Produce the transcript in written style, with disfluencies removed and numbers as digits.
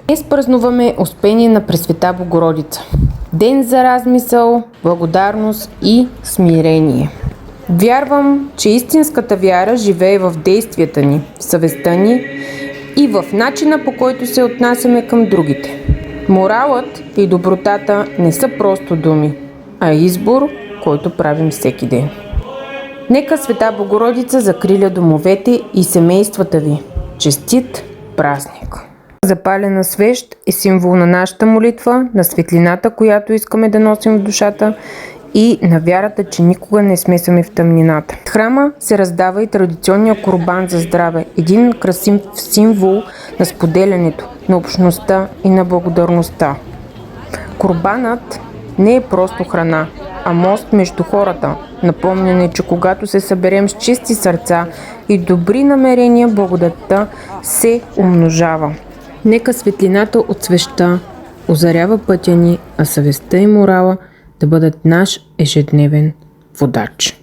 Днес празнуваме Успение на Пресвета Богородица. Ден за размисъл, благодарност и смирение. Вярвам, че истинската вяра живее в действията ни, в съвестта ни и в начина, по който се отнасяме към другите. Моралът и добротата не са просто думи, а избор, който правим всеки ден. Нека Света Богородица закриля домовете и семействата ви. Честит празник! Запалена свещ е символ на нашата молитва, на светлината, която искаме да носим в душата и на вярата, че никога не сме сами в тъмнината. В храма се раздава и традиционния курбан за здраве, един красив символ на споделянето, на общността и на благодарността. Курбанът не е просто храна, а мост между хората, напомняне, че когато се съберем с чисти сърца и добри намерения, благодатта се умножава. Нека светлината от свещта озарява пътя ни, а съвестта и морала да бъдат наш ежедневен водач.